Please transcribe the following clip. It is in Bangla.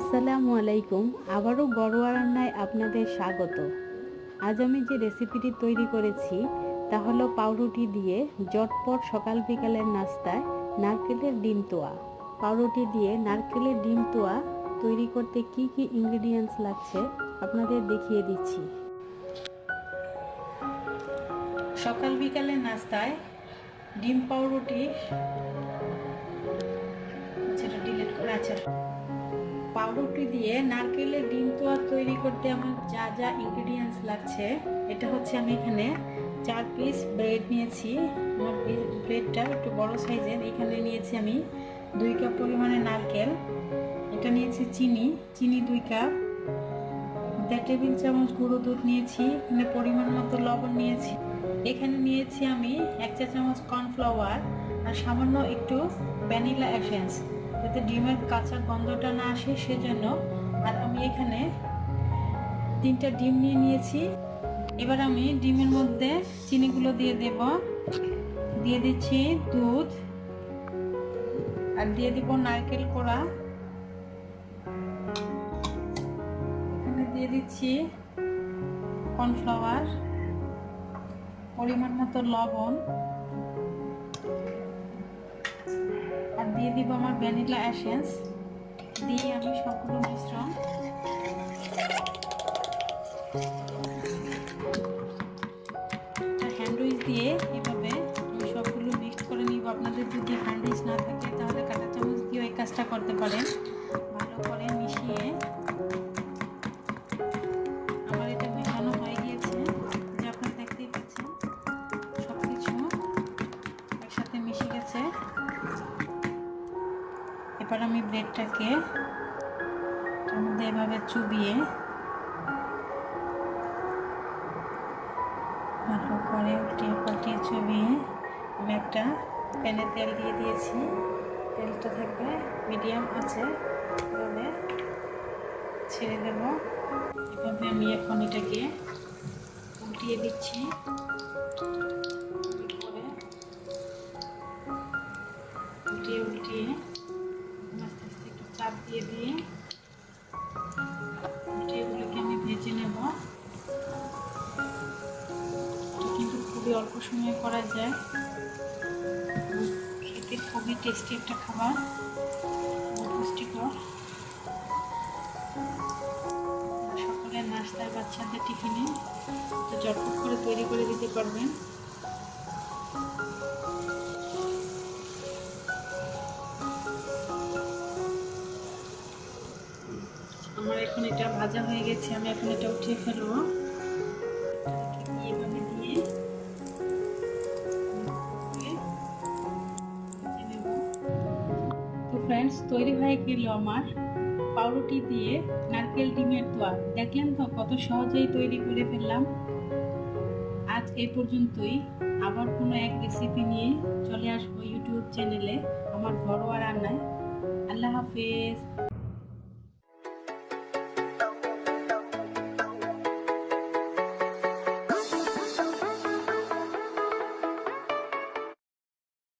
আসসালামু আলাইকুম। আবারও ঘরোয়া রান্নায় আপনাদের স্বাগত। আজ আমি যে রেসিপিটি তৈরি করেছি তা হলো পাউরুটি দিয়ে ঝটপট সকাল বিকালের নাস্তায় নারকেলের ডিম তোয়া। পাউরুটি দিয়ে নারকেলের ডিম তোয়া তৈরি করতে কি কি ইনগ্রেডিয়েন্টস লাগছে আপনাদের দেখিয়ে দিচ্ছি। সকাল বিকালের নাস্তায় ডিম পাউরুটি পাউরুটি দিয়ে নারকেলের ডিম তোয়া তৈরি করতে আমার যা যা ইনগ্রেডিয়েন্টস লাগছে এটা হচ্ছে, আমি এখানে 4 পিস ব্রেড নিয়েছি। আমার ব্রেডটা একটু বড় সাইজের। এখানে নিয়েছি আমি 2 কাপ পরিমাণে নারকেল। এটা নিয়েছি চিনি 2 কাপ। 1.5 টেবিল চামচ গুঁড়ো দুধ নিয়েছি। এখানে পরিমাণ মতো লবণ নিয়েছি। এখানে নিয়েছি আমি 1 চা চামচ কর্নফ্লাওয়ার আর সামান্য একটু ভ্যানিলা এসেন্স, যাতে ডিমের কাঁচা গন্ধটা না আসে সেজন্য। আর আমি এখানে 3টা ডিম নিয়েছি। এবার আমি ডিমের মধ্যে চিনিগুলো দিয়ে দেব। দিয়ে দিচ্ছি দুধ আর দিয়ে দিব নারকেল কোড়া। এখানে দিয়ে দিচ্ছি কর্নফ্লাওয়ার, পরিমাণ মতো লবণ আর দিয়ে দিব আমার ভ্যানিলা এসেন্স। দিয়ে আমি সবগুলো মিশ্রণ হ্যান্ড উইচ দিয়ে এভাবে আমি সবগুলো মিক্স করে নিব। আপনাদের যদি হ্যান্ড উইচ না থাকে তাহলে কাঁটা চামচ দিয়েও এই কাজটা করতে পারেন। ভালো করে মিশিয়ে আমার এটা মেশানো হয়ে গিয়েছে, যে আপনারা দেখতেই পাচ্ছেন সব কিছু একসাথে মিশে গেছে। এবার আমি ব্রেডটাকে তার মধ্যে এভাবে চুবিয়ে ভালো করে উল্টিয়ে পাল্টিয়ে চুবিয়ে আমি একটা প্যানে তেল দিয়ে দিয়েছি। তেলটা থাকবে মিডিয়াম আছে, এভাবে ছেড়ে দেব। এভাবে আমি এখন এটাকে উল্টিয়ে দিচ্ছি। উল্টিয়ে আস্তে আস্তে একটু চাপ দিয়ে এগুলোকে আমি ভেজে নেব। এটা কিন্তু খুবই অল্প সময়ে করা যায়, খেতে খুবই টেস্টি একটা খাবার, পুষ্টিকর। সকালের নাস্তায় বাচ্চাদের টিফিনে তো ঝটপট করে তৈরি করে দিতে পারবেন। আমার এখন এটা ভাজা হয়ে গেছে, আমি এখন এটা উঠিয়ে ফেলবো। এভাবে দিয়ে তো ফ্রেন্ডস, তৈরি হয়ে গেল আমার পাউরুটি দিয়ে নারকেল ডিমের তোয়া। দেখলেন তো কত সহজেই তৈরি করে ফেললাম। আজ এই পর্যন্তই। আবার কোনো এক রেসিপি নিয়ে চলে আসবো ইউটিউব চ্যানেলে আমার ঘরোয়া রান্নায়। আল্লাহ হাফেজ।